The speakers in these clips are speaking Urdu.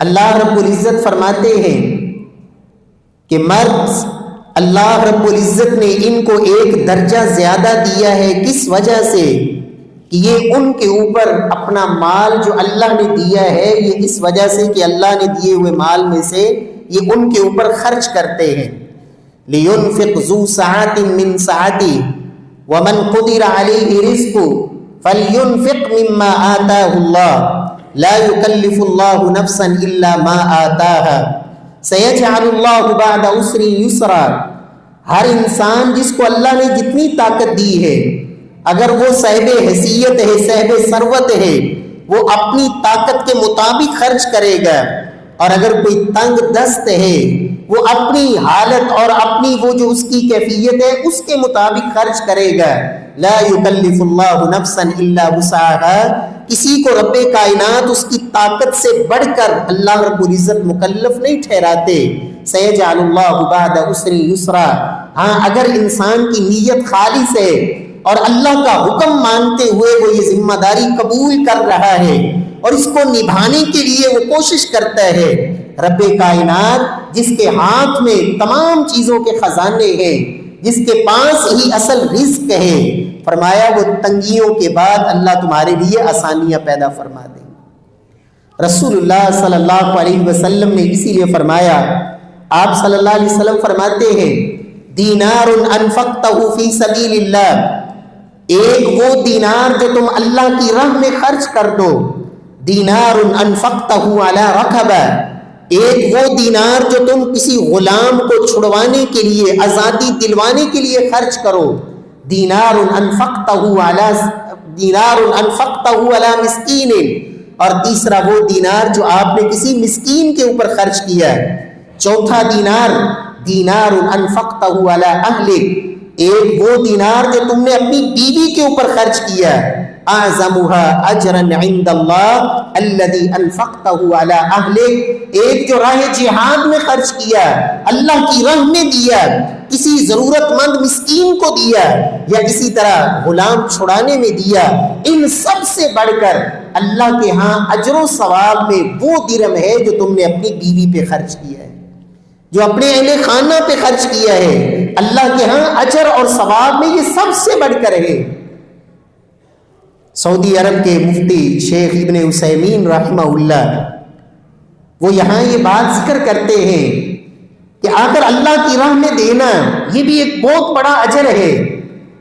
اللہ رب العزت فرماتے ہیں کہ مرد اللہ رب العزت نے ان کو ایک درجہ زیادہ دیا ہے، کس وجہ سے؟ کہ یہ ان کے اوپر اپنا مال جو اللہ نے دیا ہے، یہ اس وجہ سے کہ اللہ نے دیے ہوئے مال میں سے یہ ان کے اوپر خرچ کرتے ہیں۔ لِيُنْفِقْ ذُو سَعَةٍ مِّن سَعَتِهِ وَمَنْ قُدِرَ عَلَيْهِ رِزْقُهُ فَلْيُنْفِقْ مِمَّا آتَاهُ اللَّهُ لَا يُكَلِّفُ اللَّهُ نَفْسًا إِلَّا مَا آتَاهَا سَيَجْعَلُ اللَّهُ بَعْدَ عُسْرٍ يُسْرًا۔ ہر انسان جس کو اللہ نے جتنی طاقت دی ہے، اگر وہ صاحب حیثیت ہے، صاحب ثروت ہے، وہ اپنی طاقت کے مطابق خرچ کرے گا، اور اگر کوئی تنگ دست ہے وہ اپنی حالت اور اپنی وہ جو اس کی کیفیت ہے اس کے مطابق خرچ کرے گا۔ لا یکلف اللہ نفسا الا وسعها، کسی کو رب کائنات اس کی طاقت سے بڑھ کر اللہ رب العزت مکلف نہیں ٹھہراتے۔ سیجعل اللہ بعد عسر یسرا، ہاں اگر انسان کی نیت خالص ہے اور اللہ کا حکم مانتے ہوئے وہ یہ ذمہ داری قبول کر رہا ہے اور اس کو نبھانے کے لیے وہ کوشش کرتا ہے، رب کائنات جس کے ہاتھ میں تمام چیزوں کے خزانے ہیں، جس کے پاس ہی اصل رزق ہے، فرمایا وہ تنگیوں کے بعد اللہ تمہارے لیے آسانیاں پیدا فرما دیں گے۔ رسول اللہ صلی اللہ علیہ وسلم نے اسی لیے فرمایا، آپ صلی اللہ علیہ وسلم فرماتے ہیں دینار انفقتہ فی سبیل اللہ، ایک وہ دینار جو تم اللہ کی راہ میں خرچ کر دو، دینار انفقتہ علی رقبہ، ایک وہ دینار جو تم کسی غلام کو چھڑوانے کے لیے، آزادی دلوانے کے لیے خرچ کرو، دینار انفقتہ علی مسکین، اور تیسرا وہ دینار جو آپ نے کسی مسکین کے اوپر خرچ کیا ہے، چوتھا دینار انفقتہ علی اہلک، ایک وہ دینار جو تم نے اپنی بیوی کے اوپر خرچ کیا ہے، اعظمها اجرا عند اللہ الذی انفقتہ علی اہلک، ایک جو راہ جہاد میں خرچ کیا، اللہ کی راہ میں دیا، کسی ضرورت مند مسکین کو دیا، یا اسی طرح غلام چھڑانے میں دیا، ان سب سے بڑھ کر اللہ کے ہاں اجر و ثواب میں وہ درہم ہے جو تم نے اپنی بیوی پہ خرچ کیا ہے، جو اپنے اہل خانہ پہ خرچ کیا ہے، اللہ کے ہاں اجر اور ثواب میں یہ سب سے بڑھ کر ہے۔ سعودی عرب کے مفتی شیخ ابن عثیمین رحمہ اللہ وہ یہاں یہ بات ذکر کرتے ہیں کہ آخر اللہ کی راہ میں دینا یہ بھی ایک بہت بڑا اجر ہے،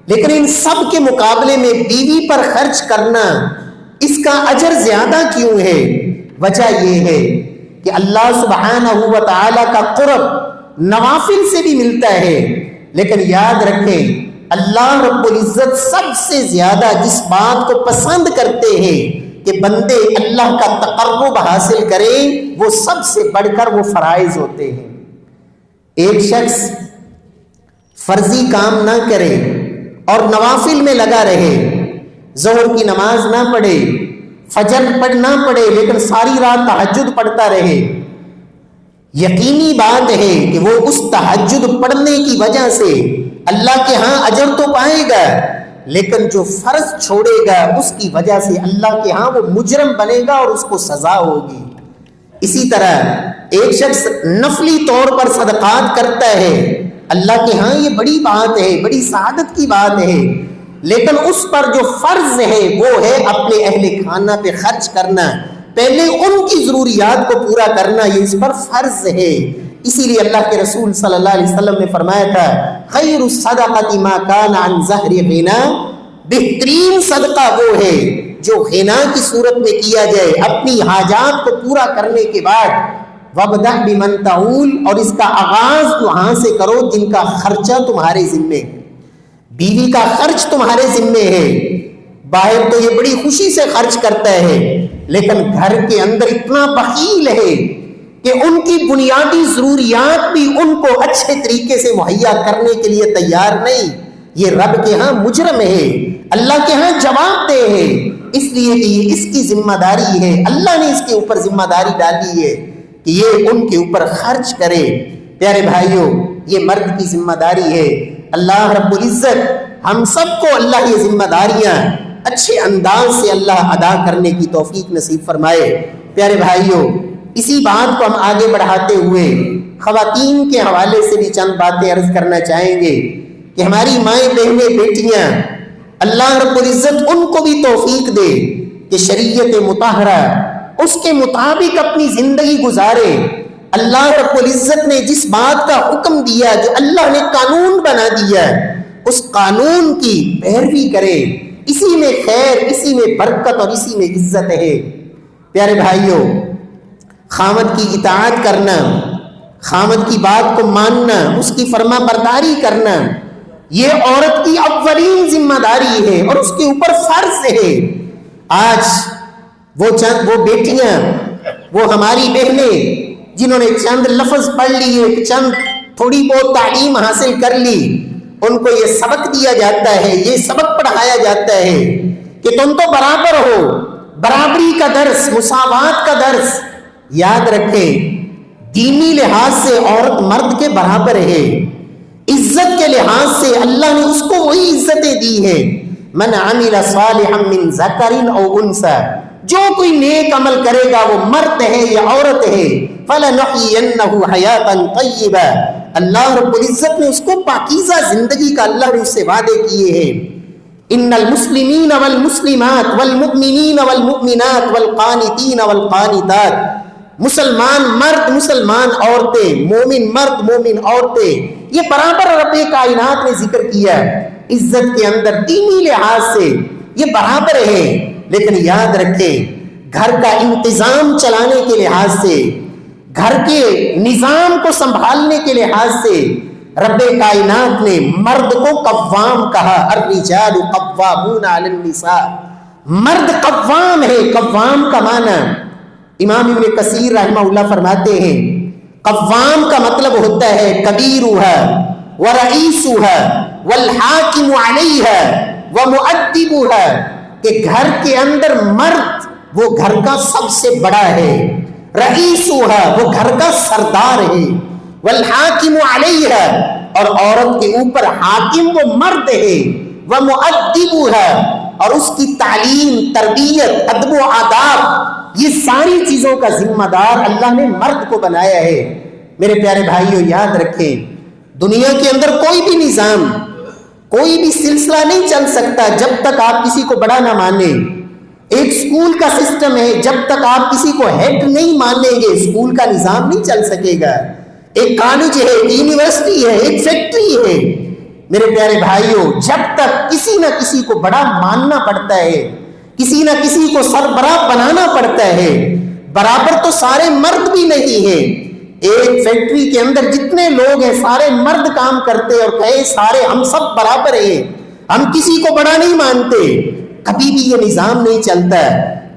لیکن ان سب کے مقابلے میں بیوی پر خرچ کرنا اس کا اجر زیادہ کیوں ہے؟ وجہ یہ ہے کہ اللہ سبحانہ و تعالی کا قرب نوافل سے بھی ملتا ہے، لیکن یاد رکھیں اللہ رب العزت سب سے زیادہ جس بات کو پسند کرتے ہیں کہ بندے اللہ کا تقرب حاصل کریں، وہ سب سے بڑھ کر وہ فرائض ہوتے ہیں۔ ایک شخص فرضی کام نہ کرے اور نوافل میں لگا رہے، ظہر کی نماز نہ پڑھے، فجر نہ پڑھے، لیکن ساری رات تہجد پڑھتا رہے، یقینی بات ہے کہ وہ اس تہجد پڑھنے کی وجہ سے اللہ کے ہاں اجر تو پائے گا، لیکن جو فرض چھوڑے گا اس کی وجہ سے اللہ کے ہاں وہ مجرم بنے گا اور اس کو سزا ہوگی۔ اسی طرح ایک شخص نفلی طور پر صدقات کرتا ہے، اللہ کے ہاں یہ بڑی بات ہے، بڑی سعادت کی بات ہے، لیکن اس پر جو فرض ہے وہ ہے اپنے اہل خانہ پہ خرچ کرنا، پہلے ان کی ضروریات کو پورا کرنا، یہ اس پر فرض ہے۔ اسی لیے اللہ کے رسول صلی اللہ علیہ وسلم نے فرمایا تھا خیر الصدقۃ ما کان عن ظہر غنا، بہترین صدقہ وہ ہے جو غنا کی صورت میں کیا جائے، اپنی حاجات کو پورا کرنے کے بعد، وابدأ بمن تعول، اور اس کا آغاز وہاں سے کرو جن کا خرچہ تمہارے ذمے ہے، بیوی کا خرچ تمہارے ذمے ہے، باہر تو یہ بڑی خوشی سے خرچ کرتا ہے، لیکن گھر کے اندر اتنا بخیل ہے کہ ان کی بنیادی ضروریات بھی ان کو اچھے طریقے سے مہیا کرنے کے لیے تیار نہیں، یہ رب کے ہاں مجرم ہے، اللہ کے ہاں جواب دہ ہے، اس لیے کہ یہ اس کی ذمہ داری ہے، اللہ نے اس کے اوپر ذمہ داری ڈالی ہے کہ یہ ان کے اوپر خرچ کرے۔ پیارے بھائیوں، یہ مرد کی ذمہ داری ہے، اللہ رب العزت ہم سب کو اللہ یہ ذمہ داریاں اچھے انداز سے اللہ ادا کرنے کی توفیق نصیب فرمائے۔ پیارے بھائیوں، اسی بات کو ہم آگے بڑھاتے ہوئے خواتین کے حوالے سے بھی چند باتیں عرض کرنا چاہیں گے کہ ہماری مائیں بہنیں بیٹیاں اللہ رب العزت ان کو بھی توفیق دے کہ شریعت مطہرہ اس کے مطابق اپنی زندگی گزارے. اللہ رب العزت نے جس بات کا حکم دیا، جو اللہ نے قانون بنا دیا، اس قانون کی پیروی کرے. اسی میں خیر، اسی میں برکت اور اسی میں عزت ہے. پیارے بھائیوں، خامد کی اطاعت کرنا، خامد کی بات کو ماننا، اس کی فرما برداری کرنا، یہ عورت کی اولین ذمہ داری ہے اور اس کے اوپر فرض ہے. آج وہ بیٹیاں، وہ ہماری بہنیں جنہوں نے چند لفظ پڑھ لیے، چند تھوڑی بہت تعلیم حاصل کر لی، ان کو یہ سبق دیا جاتا ہے، یہ سبق پڑھایا جاتا ہے کہ تم تو برابر ہو. برابری کا درس، مساوات کا درس یاد رکھیں. دینی لحاظ سے عورت مرد کے برابر ہے. عزت کے لحاظ سے اللہ نے اس کو وہی عزتیں دی ہیں. من عمل صالحا من ذکر او انثى، جو کوئی نیک عمل کرے گا وہ مرد ہے یا عورت ہے، فلنحینہ حیاتا طیبہ، اللہ رب العزت نے اس کو پاکیزہ زندگی کا اللہ نے اس سے وعدے کیے ہیں. ان المسلمین والمسلمات والمؤمنین والمؤمنات والقانتین والقانتات، مسلمان مرد، مسلمان عورتیں، مومن مرد، مومن عورتیں، یہ برابر رب کائنات نے ذکر کیا. عزت کے اندر دینی لحاظ سے یہ برابر ہے. لیکن یاد رکھیں، گھر کا انتظام چلانے کے لحاظ سے، گھر کے نظام کو سنبھالنے کے لحاظ سے رب کائنات نے مرد کو قوام کہا. الرجال قوامون علی النساء، مرد قوام ہے. قوام کا معنی امام ابن کثیر رحمہ اللہ فرماتے ہیں، قوام کا مطلب ہوتا ہے کبیرھا ورئیسھا والحاکم علیھا ومؤدبھا، کہ گھر کے اندر مرد وہ گھر کا سب سے بڑا ہے، رئیسھا وہ گھر کا سردار ہے، والحاکم علیھا اور عورت کے اوپر حاکم وہ مرد ہے، ومؤدبھا اور اس کی تعلیم، تربیت، ادب و آداب، یہ ساری چیزوں کا ذمہ دار اللہ نے مرد کو بنایا ہے. میرے پیارے بھائیوں، یاد رکھیں، دنیا کے اندر کوئی بھی نظام، کوئی بھی سلسلہ نہیں چل سکتا جب تک آپ کسی کو بڑا نہ مانیں. ایک سکول کا سسٹم ہے، جب تک آپ کسی کو ہیڈ نہیں مانیں گے سکول کا نظام نہیں چل سکے گا. ایک کالج ہے، ایک یونیورسٹی ہے، ایک فیکٹری ہے. میرے پیارے بھائیوں، جب تک کسی نہ کسی کو بڑا ماننا پڑتا ہے، کسی نہ کسی کو سربراہ بنانا پڑتا ہے. برابر تو سارے مرد بھی نہیں ہیں. ایک فیکٹری کے اندر جتنے لوگ ہیں سارے مرد کام کرتے اور کہے سارے ہم سب برابر ہیں، ہم کسی کو بڑا نہیں مانتے، کبھی بھی یہ نظام نہیں چلتا.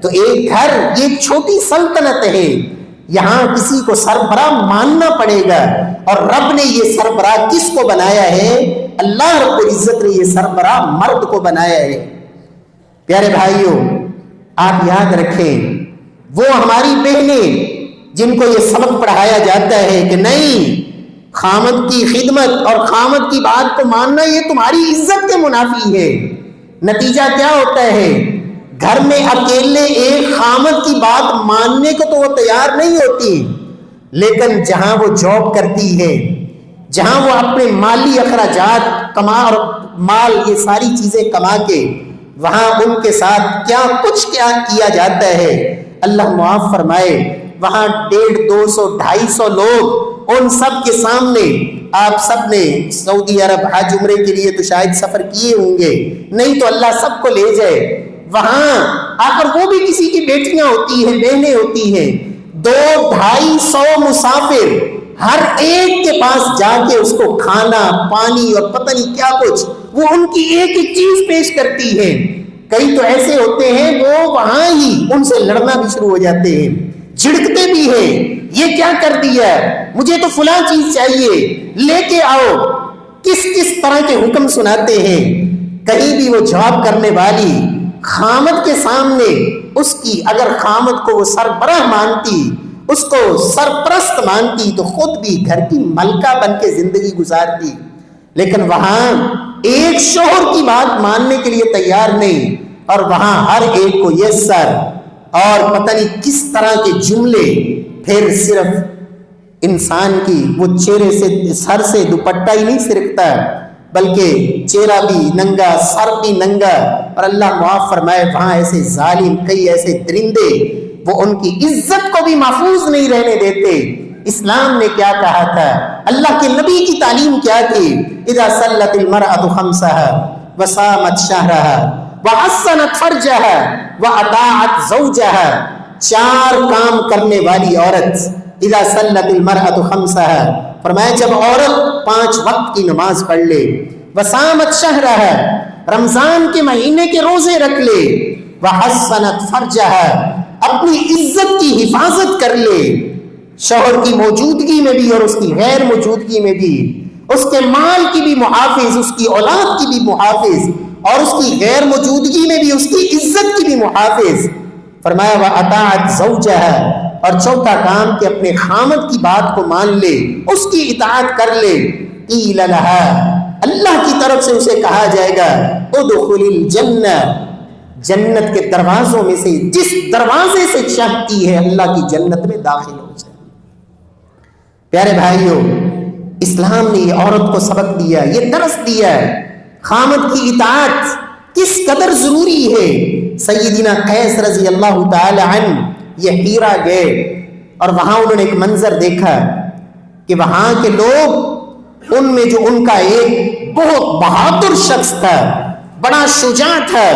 تو ایک گھر، یہ ایک چھوٹی سلطنت ہے، یہاں کسی کو سربراہ ماننا پڑے گا. اور رب نے یہ سربراہ کس کو بنایا ہے؟ اللہ رب العزت نے یہ سربراہ مرد کو بنایا ہے. پیارے بھائیوں، آپ یاد رکھیں، وہ ہماری بہنیں جن کو یہ سبق پڑھایا جاتا ہے کہ نہیں، خامد کی خدمت اور خامد کی بات کو ماننا یہ تمہاری عزت کے منافی ہے. نتیجہ کیا ہوتا ہے؟ گھر میں اکیلے ایک خامد کی بات ماننے کو تو وہ تیار نہیں ہوتی، لیکن جہاں وہ جاب کرتی ہے، جہاں وہ اپنے مالی اخراجات کما اور مال یہ ساری چیزیں کما کے، وہاں ان کے ساتھ کیا کچھ کیا کیا جاتا ہے اللہ معاف فرمائے. وہاں 150، 200، 250 لوگ، ان سب کے سامنے آپ سب نے سعودی عرب حج عمرے کے لیے تو شاید سفر کیے ہوں گے، نہیں تو اللہ سب کو لے جائے. وہاں آخر وہ بھی کسی کی بیٹیاں ہوتی ہیں، بہنیں ہوتی ہیں، 200-250 مسافر، ہر ایک کے پاس جا کے اس کو کھانا، پانی اور پتہ نہیں کیا کچھ، وہ ان کی ایک ایک چیز پیش کرتی ہے. کئی تو ایسے ہوتے ہیں وہ وہاں ہی ان سے لڑنا بھی شروع ہو جاتے ہیں، جھڑکتے بھی ہیں، یہ کیا کر دیا، مجھے تو فلاں چیز چاہیے، لے کے آؤ. کس کس طرح کے حکم سناتے ہیں. کہیں بھی وہ جاب کرنے والی خامد کے سامنے اس کی اگر خامد کو وہ سربراہ مانتی، اس کو سرپرست مانتی، تو خود بھی گھر کی ملکہ بن کے زندگی گزارتی. لیکن وہاں ایک شوہر کی بات ماننے کے لیے تیار نہیں، اور وہاں ہر ایک کو یس سر اور پتہ نہیں کس طرح کے جملے پھر صرف انسان کی وہ چہرے سے سر سے دوپٹہ ہی نہیں سرکتا بلکہ چہرہ بھی ننگا، سر بھی ننگا. اور اللہ معاف فرمائے وہاں ایسے ظالم، کئی ایسے درندے وہ ان کی عزت کو بھی محفوظ نہیں رہنے دیتے. اسلام نے کیا کہا تھا، اللہ کے نبی کی تعلیم کیا تھی؟ اذا صلت المرأة خمسها وصامت شهرها وحسنت فرجها واطاعت زوجها. 4 کام کرنے والی عورت، اذا صلت المرأة خمسها، فرمایا جب عورت 5 وقت کی نماز پڑھ لے، وصامت شهرها، رمضان کے مہینے کے روزے رکھ لے، وحسنت فرجها، اپنی عزت کی حفاظت کر لے، شوہر کی موجودگی میں بھی اور اس کی غیر موجودگی میں بھی، اس کے مال کی بھی محافظ، اس کی اولاد کی بھی محافظ، اور اس کی غیر موجودگی میں بھی اس کی عزت کی بھی محافظ. فرمایا وَأَطَاعَتْ زَوْجَهَا، اور چوتھا کام کہ اپنے خامد کی بات کو مان لے، اس کی اطاعت کر لے. قِيلَ لَهَا، اللہ کی طرف سے اسے کہا جائے گا اُدْخُلِ الْجَنَّةَ، جنت کے دروازوں میں سے جس دروازے سے چاہتی ہے اللہ کی جنت میں داخل ہو جائے. پیارے بھائیوں، اسلام نے یہ عورت کو سبق دیا، یہ درس دیا خامد کی اطاعت کس قدر ضروری ہے. سیدنا قیس رضی اللہ تعالی عنہ یہ ہیرا گئے اور وہاں انہوں نے ایک منظر دیکھا کہ وہاں کے لوگ، ان میں جو ان کا ایک بہت بہادر شخص تھا، بڑا شجاع تھا،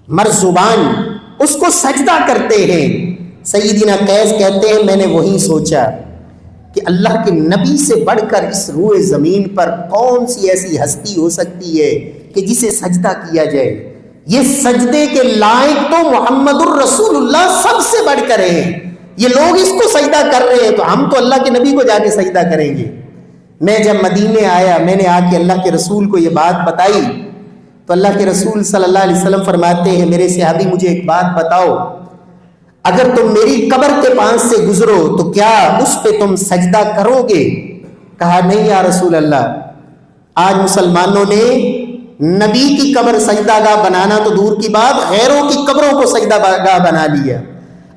مرزبان، اس کو سجدہ کرتے ہیں. سیدنا قیس کہتے ہیں میں نے وہی سوچا کہ اللہ کے نبی سے بڑھ کر اس روئے زمین پر کون سی ایسی ہستی ہو سکتی ہے کہ جسے سجدہ کیا جائے. یہ سجدے کے لائق تو محمد الرسول اللہ سب سے بڑھ کر ہیں. یہ لوگ اس کو سجدہ کر رہے ہیں تو ہم تو اللہ کے نبی کو جا کے سجدہ کریں گے. میں جب مدینے آیا، میں نے آ کے اللہ کے رسول کو یہ بات بتائی تو اللہ کے رسول صلی اللہ علیہ وسلم فرماتے ہیں میرے صحابی مجھے ایک بات بتاؤ، اگر تم میری قبر کے پاس سے گزرو تو کیا اس پہ تم سجدہ کرو گے؟ کہا نہیں یا رسول اللہ، آج مسلمانوں نے نبی کی قبر سجدہ گاہ بنانا تو دور کی بات، غیروں کی قبروں کو سجدہ گاہ بنا لیا.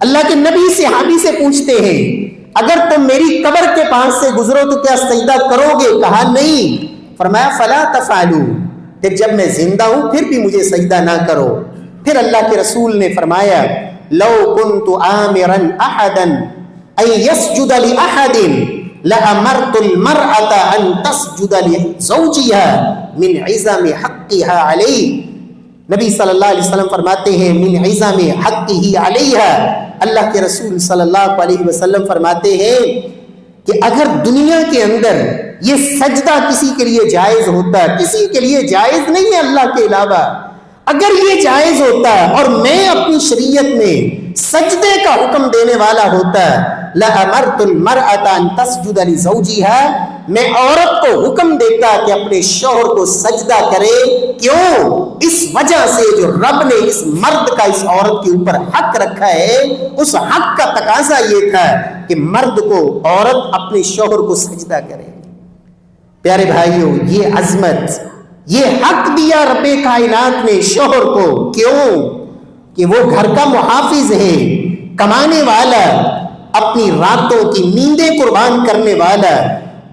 اللہ کے نبی صحابی سے پوچھتے ہیں اگر تم میری قبر کے پاس سے گزرو تو کیا سجدہ کرو گے؟ کہا نہیں. فرمایا فلا تفعلوا، کہ جب میں زندہ ہوں پھر بھی مجھے سجدہ نہ کرو. پھر اللہ کے رسول نے فرمایا لو كنت آمرا احدا ان يسجد لاحد لامرت المرأة ان تسجد لزوجها من عظم حقها عليه. نبی صلی اللہ علیہ وسلم فرماتے ہیں من عظم حقه عليها. اللہ کے رسول صلی اللہ علیہ وسلم فرماتے ہیں کہ اگر دنیا کے اندر یہ سجدہ کسی کے لیے جائز ہوتا، کسی کے لیے جائز نہیں ہے اللہ کے علاوہ، اگر یہ جائز ہوتا اور میں اپنی شریعت میں سجدے کا حکم دینے والا ہوتا، لَأَمَرْتُ الْمَرْأَةَ أَن تَسْجُدَ لِزَوْجِهَا، میں عورت کو حکم دیتا کہ اپنے شوہر کو سجدہ کرے. کیوں؟ اس وجہ سے جو رب نے اس مرد کا اس عورت کے اوپر حق رکھا ہے، اس حق کا تقاضا یہ تھا کہ مرد کو عورت اپنے شوہر کو سجدہ کرے. پیارے بھائیوں، یہ عظمت، یہ حق دیا رب کائنات نے شوہر کو. کیوں؟ کہ وہ گھر کا محافظ ہے، کمانے والا، اپنی راتوں کی نیندیں قربان کرنے والا،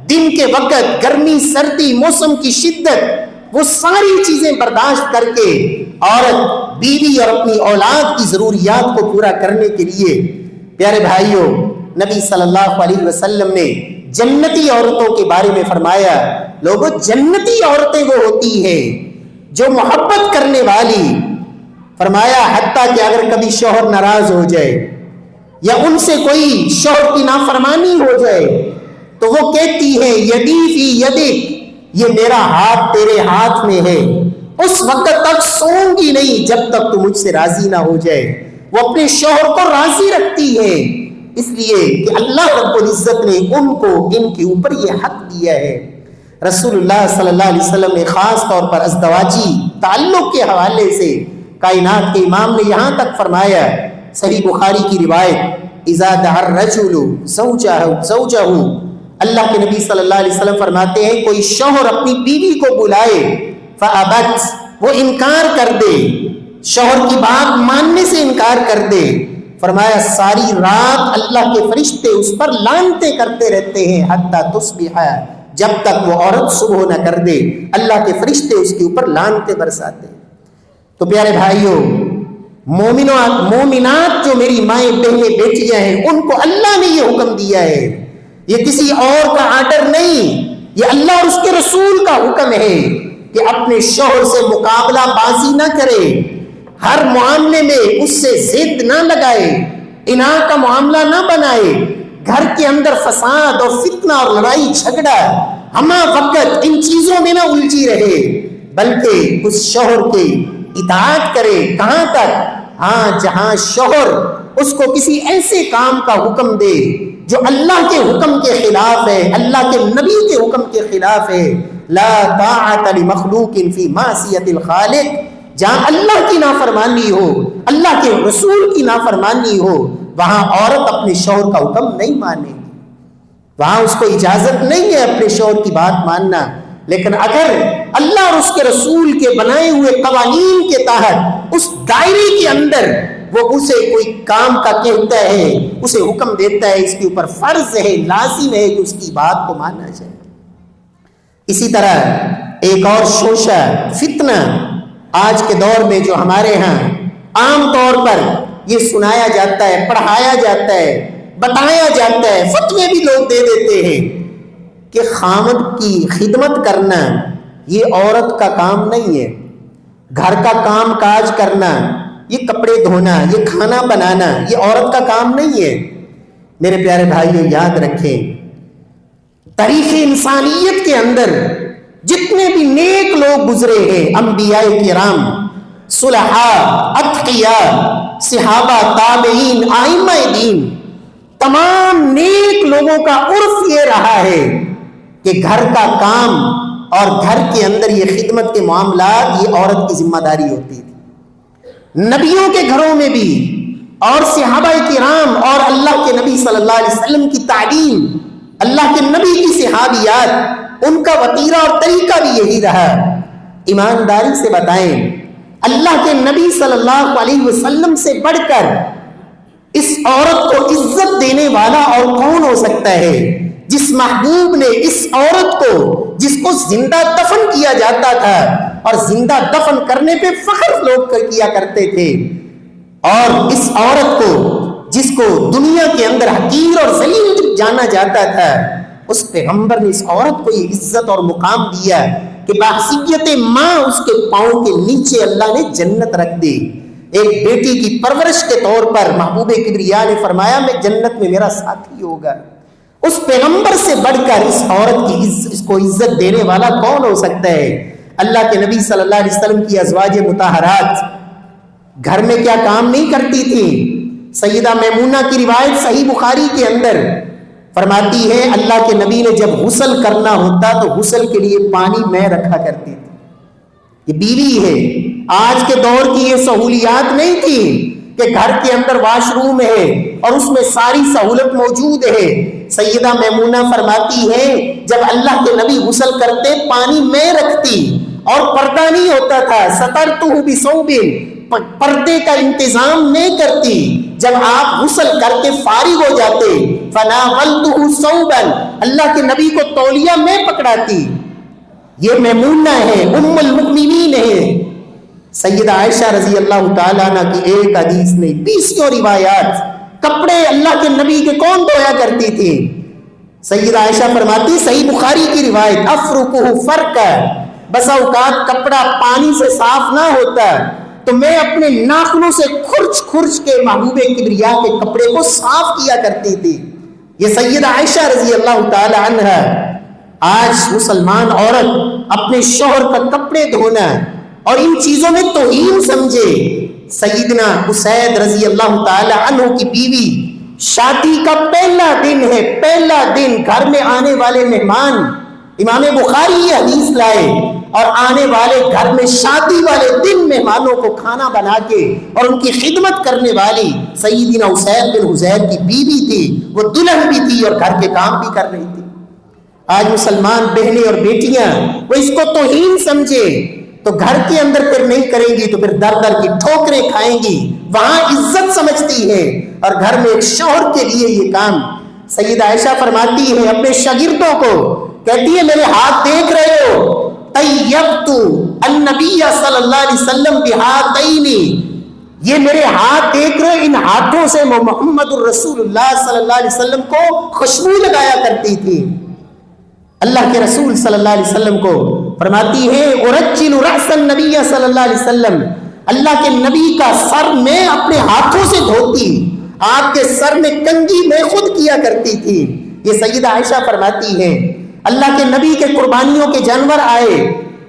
دن کے وقت گرمی سردی موسم کی شدت وہ ساری چیزیں برداشت کر کے عورت بیوی اور اپنی اولاد کی ضروریات کو پورا کرنے کے لیے. پیارے بھائیوں، نبی صلی اللہ علیہ وسلم نے جنتی عورتوں کے بارے میں فرمایا لوگوں جنتی عورتیں وہ ہوتی ہیں جو محبت کرنے والی. فرمایا حتیٰ کہ اگر کبھی شوہر ناراض ہو جائے یا ان سے کوئی شوہر کی نافرمانی ہو جائے تو وہ کہتی ہے یدی فی یدک، یہ میرا ہاتھ تیرے ہاتھ میں ہے، اس وقت تک سوؤں گی نہیں جب تک تو مجھ سے راضی نہ ہو جائے. وہ اپنے شوہر کو راضی رکھتی ہے اس لیے کہ اللہ رب العزت نے ان کو ان کے اوپر یہ حق دیا ہے. رسول اللہ صلی اللہ علیہ وسلم نے خاص طور پر ازدواجی تعلق کے حوالے سے کائنات کے امام نے یہاں تک فرمایا، صحیح بخاری کی روایت، اذا دعا الرجل زوجہ، اللہ کے نبی صلی اللہ علیہ وسلم فرماتے ہیں کوئی شوہر اپنی بیوی کو بلائے فابت، وہ انکار کر دے، شوہر کی بات ماننے سے انکار کر دے، فرمایا ساری رات اللہ کے فرشتے اس پر لعنتیں کرتے رہتے ہیں حتی تصبح، جب تک وہ عورت صبح نہ کر دے اللہ کے فرشتے اس کے اوپر لعنتیں برساتے ہیں۔ تو پیارے بھائیوں، مومنات جو میری مائیں بہنیں بیٹیاں ہیں، ان کو اللہ نے یہ حکم دیا ہے، یہ کسی اور کا آرڈر نہیں، یہ اللہ اور اس کے رسول کا حکم ہے کہ اپنے شوہر سے مقابلہ بازی نہ کرے، ہر معاملے میں اس سے ضد نہ لگائے، اناع کا معاملہ نہ بنائے، گھر کے اندر فساد اور فتنہ اور لڑائی جھگڑا ہمہ وقت ان چیزوں میں نہ الجھی رہے، بلکہ اس شوہر کے اطاعت کرے۔ کہاں تک؟ ہاں، جہاں شوہر اس کو کسی ایسے کام کا حکم دے جو اللہ کے حکم کے خلاف ہے، اللہ کے نبی کے حکم کے خلاف ہے، لا طاعت لمخلوق فی معصیت الخالق، جہاں اللہ کی نافرمانی ہو، اللہ کے رسول کی نافرمانی ہو، وہاں عورت اپنے شوہر کا حکم نہیں مانے گی، وہاں اس کو اجازت نہیں ہے اپنے شوہر کی بات ماننا۔ لیکن اگر اللہ اور اس کے رسول کے بنائے ہوئے قوانین کے تحت اس دائرے کے اندر وہ اسے کوئی کام کا کہتا ہے، اسے حکم دیتا ہے، اس کے اوپر فرض ہے، لازم ہے کہ اس کی بات کو ماننا چاہیے۔ اسی طرح ایک اور شوشہ فتنہ آج کے دور میں جو ہمارے ہاں عام طور پر یہ سنایا جاتا ہے، پڑھایا جاتا ہے، بتایا جاتا ہے، فتوے بھی لوگ دے دیتے ہیں کہ خامد کی خدمت کرنا یہ عورت کا کام نہیں ہے، گھر کا کام کاج کرنا، یہ کپڑے دھونا، یہ کھانا بنانا، یہ عورت کا کام نہیں ہے۔ میرے پیارے بھائیوں، یاد رکھیں، تاریخ انسانیت کے اندر جتنے بھی نیک لوگ گزرے ہیں، انبیاء کرام، صلحاء، اتقیاء، صحابہ، تابعین، ائمہ دین، تمام نیک لوگوں کا عرف یہ رہا ہے کہ گھر کا کام اور گھر کے اندر یہ خدمت کے معاملات یہ عورت کی ذمہ داری ہوتی تھی۔ نبیوں کے گھروں میں بھی اور صحابہ کرام اور اللہ کے نبی صلی اللہ علیہ وسلم کی تعلیم، اللہ کے نبی کی صحابیات، ان کا وتیرہ اور طریقہ بھی یہی رہا۔ ایمانداری سے بتائیں، اللہ کے نبی صلی اللہ علیہ وسلم سے بڑھ کر اس عورت کو عزت دینے والا اور کون ہو سکتا ہے؟ جس محبوب نے اس عورت کو، جس کو زندہ دفن کیا جاتا تھا اور زندہ دفن کرنے پہ فخر لوگ کیا کرتے تھے، اور اس عورت کو جس کو دنیا کے اندر حقیر اور ذلیل جانا جاتا تھا، اس پیغمبر نے اس عورت کو یہ عزت اور مقام دیا کہ بحیثیت ماں اس کے پاؤں کے نیچے اللہ نے جنت رکھ دی۔ ایک بیٹی کی پرورش کے طور پر محبوب کبریا نے فرمایا میں جنت میں میرا ساتھی ہوگا۔ اس پیغمبر سے بڑھ کر اس عورت کی اس کو عزت دینے والا کون ہو سکتا ہے؟ اللہ کے نبی صلی اللہ علیہ وسلم کی ازواج مطہرات گھر میں کیا کام نہیں کرتی تھی؟ سیدہ میمونہ کی روایت صحیح بخاری کے اندر فرماتی ہے اللہ کے نبی نے جب غسل کرنا ہوتا تو غسل کے لیے پانی میں رکھا کرتی تھی۔ یہ بیوی ہے، آج کے دور کی یہ سہولیات نہیں تھی کہ گھر کے اندر واش روم ہے اور اس میں ساری سہولت موجود ہے۔ سیدہ میمونہ فرماتی ہے جب اللہ کے نبی غسل کرتے پانی میں رکھتی اور پردہ نہیں ہوتا تھا، سترتہ بثوب، پردے کا انتظام نہیں کرتی۔ جب آپ غسل کر کے فارغ ہو جاتے فناولتہ ثوبا، اللہ کے نبی کو تولیہ میں پکڑاتی۔ یہ میمونہ ہے، ام المؤمنین ہے۔ سیدہ عائشہ رضی اللہ تعالیٰ عنہ کی ایک حدیث نہیں 20 روایات، کپڑے اللہ کے نبی کے کون دھویا کرتی تھی؟ سیدہ عائشہ فرماتی صحیح بخاری کی روایت افرکہ فرقا، بسا اوقات کپڑا پانی سے صاف نہ ہوتا تو میں اپنے ناخنوں سے کھرچ کھرچ کے محبوب کبریا کے کپڑے کو صاف کیا کرتی تھی۔ یہ سیدہ عائشہ رضی اللہ تعالی عنہ۔ آج مسلمان عورت اپنے شوہر کا کپڑے دھونا اور ان چیزوں میں توہین سمجھے۔ سیدنا اسید رضی اللہ تعالی عنہ کی بیوی، شادی کا پہلا دن ہے، پہلا دن گھر میں آنے والے مہمان، امام بخاری یہ حدیث لائے، اور آنے والے گھر میں شادی والے دن مہمانوں کو کھانا بنا کے اور ان کی خدمت کرنے والی سیدنا اسید بن حضیر کی بیوی تھی، وہ دلہن بھی تھی اور گھر کے کام بھی کر رہی تھی۔ آج مسلمان بہنیں اور بیٹیاں وہ اس کو توہین سمجھے تو گھر کے اندر پھر نہیں کریں گی تو پھر در در کی ٹھوکریں کھائیں گی، وہاں عزت سمجھتی ہے۔ اور گھر میں ایک شوہر کے لیے یہ کام. سیدہ عائشہ فرماتی ہے اپنے شاگردوں کو, کہتی ہے میرے ہاتھ دیکھ رہے ہو, طیبت النبی صلی اللہ علیہ وسلم بہاتین, یہ میرے ہاتھ دیکھ رہے, ان ہاتھوں سے محمد الرسول اللہ صلی اللہ علیہ وسلم کو خوشبو لگایا کرتی تھی. اللہ کے رسول صلی اللہ علیہ وسلم کو فرماتی ہے ارجل رأس النبی صلی اللہ علیہ وسلم, اللہ کے نبی کا سر میں اپنے ہاتھوں سے دھوتی, آپ کے سر میں کنگھی میں خود کیا کرتی تھی. یہ سیدہ عائشہ فرماتی ہے اللہ کے نبی کے قربانیوں کے جانور آئے,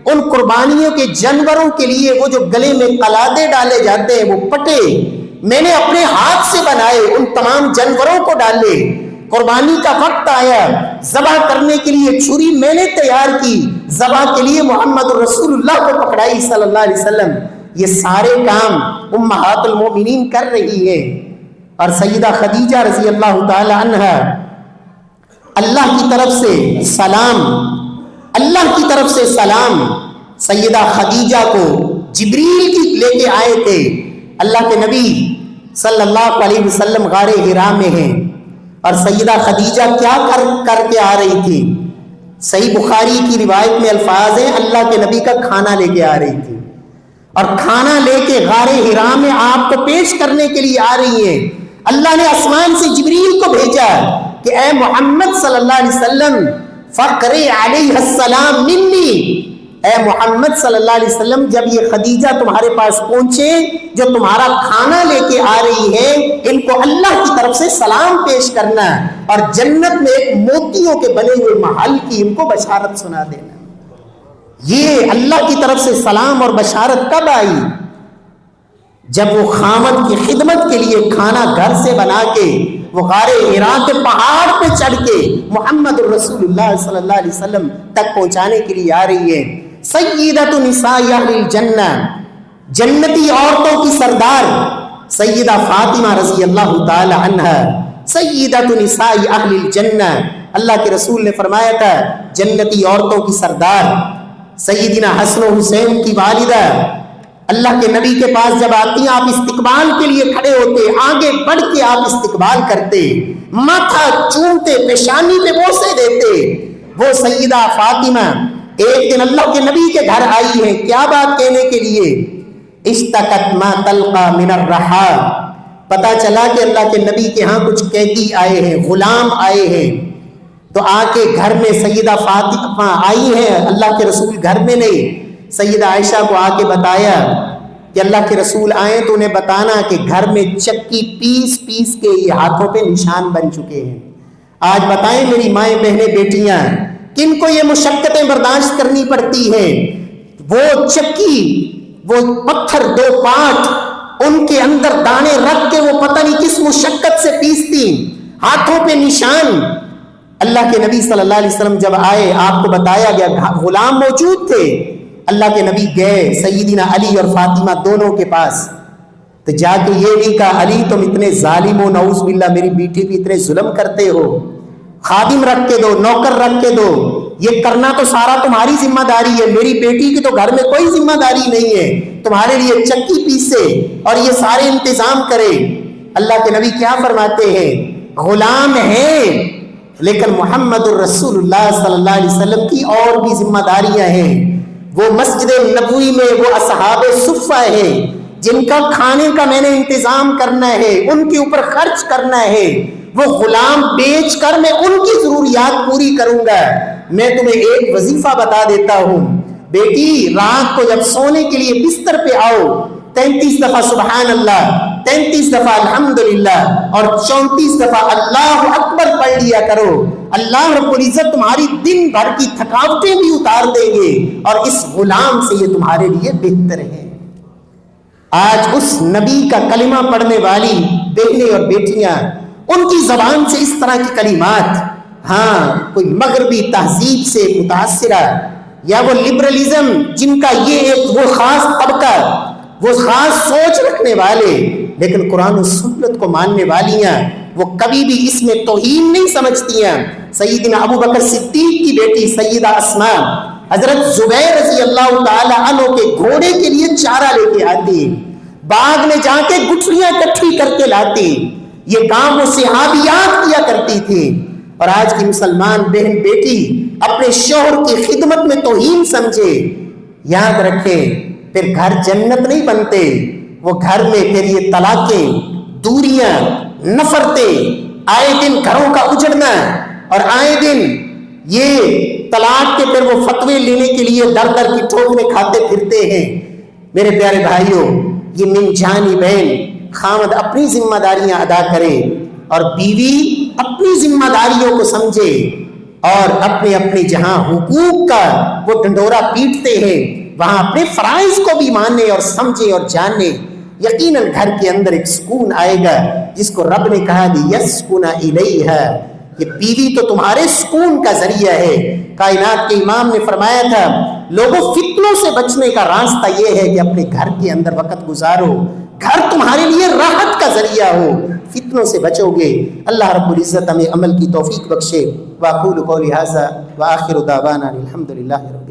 ان قربانیوں کے جانوروں کے لیے وہ جو گلے میں قلادے ڈالے جاتے ہیں وہ پٹے میں نے اپنے ہاتھ سے بنائے, ان تمام جانوروں کو ڈالے. قربانی کا وقت آیا, ذبح کرنے کے لیے چھری میں نے تیار کی, ذبح کے لیے محمد رسول اللہ کو پکڑائی صلی اللہ علیہ وسلم. یہ سارے کام امہات المومنین کر رہی ہے. اور سیدہ خدیجہ رضی اللہ تعالی عنہا, اللہ کی طرف سے سلام, اللہ کی طرف سے سلام. سیدہ خدیجہ کو جبریل کی لے کے آئے تھے. اللہ کے نبی صلی اللہ علیہ وسلم غار حرا میں ہیں, اور سیدہ خدیجہ کیا کر کے آ رہی تھی. صحیح بخاری کی روایت میں الفاظ ہیں اللہ کے نبی کا کھانا لے کے آ رہی تھی, اور کھانا لے کے غار حرا میں آپ کو پیش کرنے کے لیے آ رہی ہیں. اللہ نے آسمان سے جبریل کو بھیجا کہ اے محمد صلی اللہ علیہ وسلم فقر علیہ السلام منی, اے محمد صلی اللہ علیہ وسلم جب یہ خدیجہ تمہارے پاس پہنچے جو تمہارا کھانا لے کے آ رہی ہے, ان کو اللہ کی طرف سے سلام پیش کرنا, اور جنت میں ایک موتیوں کے بنے ہوئے محل کی ان کو بشارت سنا دینا. یہ اللہ کی طرف سے سلام اور بشارت کب آئی؟ جب وہ خامد کی خدمت کے لیے کھانا گھر سے بنا کے وہ غار حرا کے پہاڑ پہ چڑھ کے محمد الرسول اللہ صلی اللہ علیہ وسلم تک پہنچانے کے لیے آ رہی ہے. سیدۃ نساء اہل الجنہ, جنتی عورتوں کی سردار سیدہ فاطمہ رضی اللہ تعالی عنہا, سیدۃ نساء اہل الجنہ, اللہ کے رسول نے فرمایا تھا جنتی عورتوں کی سردار. سیدنا حسن و حسین کی والدہ اللہ کے نبی کے پاس جب آتی ہیں آپ استقبال کے لیے کھڑے ہوتے, آگے بڑھ کے آپ استقبال کرتے, ماتھا چومتے, پیشانی پہ بوسے دیتے. وہ سیدہ فاطمہ ایک دن اللہ کے نبی کے گھر آئی ہیں, کیا بات کہنے کے لیے؟ اشتقت ما تلقى من الرحا, پتا چلا کہ اللہ کے نبی کے ہاں کچھ قیدی آئے ہیں, غلام آئے ہیں. تو آ کے گھر میں سیدہ فاطمہ آئی ہیں, اللہ کے رسول گھر میں نہیں. سیدہ عائشہ کو آ کے بتایا کہ اللہ کے رسول آئے تو انہیں بتانا کہ گھر میں چکی پیس پیس کے یہ ہاتھوں پہ نشان بن چکے ہیں. آج بتائیں میری مائیں بہنیں بیٹیاں کن کو یہ مشقتیں برداشت کرنی پڑتی ہیں؟ وہ چکی, وہ پتھر 2 پاٹ ان کے اندر دانے رکھ کے وہ پتہ نہیں کس مشقت سے پیستی, ہاتھوں پہ نشان. اللہ کے نبی صلی اللہ علیہ وسلم جب آئے آپ کو بتایا گیا غلام موجود تھے. اللہ کے نبی گئے سیدنا علی اور فاطمہ دونوں کے پاس, تو جا کے یہ نہیں کہا علی تم اتنے ظالم ہو, نعوذ باللہ میری بیٹی بھی اتنے ظلم کرتے ہو, خادم رکھ کے دو, نوکر رکھ کے دو, یہ کرنا تو سارا تمہاری ذمہ داری ہے, میری بیٹی کی تو گھر میں کوئی ذمہ داری نہیں ہے, تمہارے لیے چکی پیسے اور یہ سارے انتظام کرے. اللہ کے نبی کیا فرماتے ہیں؟ غلام ہیں لیکن محمد الرسول اللہ صلی اللہ علیہ وسلم کی اور بھی ذمہ داریاں ہیں. وہ مسجد نبوی میں وہ اصحاب صفہ ہیں جن کا کھانے کا میں نے انتظام کرنا ہے, ان کے اوپر خرچ کرنا ہے. وہ غلام بیچ کر میں ان کی ضروریات پوری کروں گا. میں تمہیں ایک وظیفہ بتا دیتا ہوں بیٹی, رات کو جب سونے کے لیے بستر پہ آؤ 33 دفعہ سبحان اللہ, 33 دفعہ الحمدللہ اور 34 دفعہ اللہ اکبر پڑھ لیا کرو. اللہ رب العزت تمہاری دن بھر کی تھکاوٹیں بھی اتار دیں گے اور اس غلام سے یہ تمہارے لیے بہتر ہے. آج اس نبی کا کلمہ پڑھنے والی بہنیں اور بیٹیاں, ان کی زبان سے اس طرح کی کلمات, ہاں کوئی مغربی تہذیب سے متاثرہ یا وہ لبرلزم جن کا یہ ایک وہ خاص طبقہ, وہ خاص سوچ رکھنے والے, لیکن قرآن و سنت کو ماننے والیاں وہ کبھی بھی اس میں توہین نہیں سمجھتی ہیں. سیدنا ابو بکر صدیق کی بیٹی سیدہ اسماء حضرت زبیر رضی اللہ تعالی عنہ کے گھوڑے کے لیے چارہ لے کے آتی, باغ میں جا کے گٹھلیاں اکٹھی کر کے لاتی. یہ کام وہ صحابیات کیا کرتی تھی، اور آج کی مسلمان بہن بیٹی اپنے شوہر کی خدمت میں توہین سمجھے۔ یاد رکھیں پھر گھر جنت نہیں بنتے، وہ گھر میں پھر یہ طلاقیں، دوریاں، نفرتیں، آئے دن گھروں کا اجڑنا، اور آئے دن یہ طلاق کے پھر وہ فتوے لینے کے لیے در در کی ٹھوکریں کھاتے پھرتے ہیں۔ میرے پیارے بھائیوں، یہ من جانبین خامد اپنی ذمہ داریاں ادا کرے اور بیوی اپنی ذمہ داریوں کو سمجھے، اور اپنے اپنے جہاں حقوق کا وہ ڈنڈورا پیٹتے ہیں وہاں اپنے فرائض کو بھی مانے اور سمجھے اور جانے۔ یقیناً گھر کے اندر ایک سکون آئے گا جس کو رب نے کہا لِيَسْكُنَ إِلَيْهَا، یہ بیوی تو تمہارے سکون کا ذریعہ ہے۔ کائنات کے امام نے فرمایا تھا لوگوں فتنوں سے بچنے کا راستہ یہ ہے کہ اپنے گھر کے اندر وقت گزارو، گھر تمہارے لیے راحت کا ذریعہ ہو، فتنوں سے بچو گے۔ اللہ رب العزت ہمیں عمل کی توفیق بخشے۔ وَأَقُولُ قَوْلِي هَذَا وَآخِرُ دَعْوَانَا الْحَمْدُ لِلَّهِ رب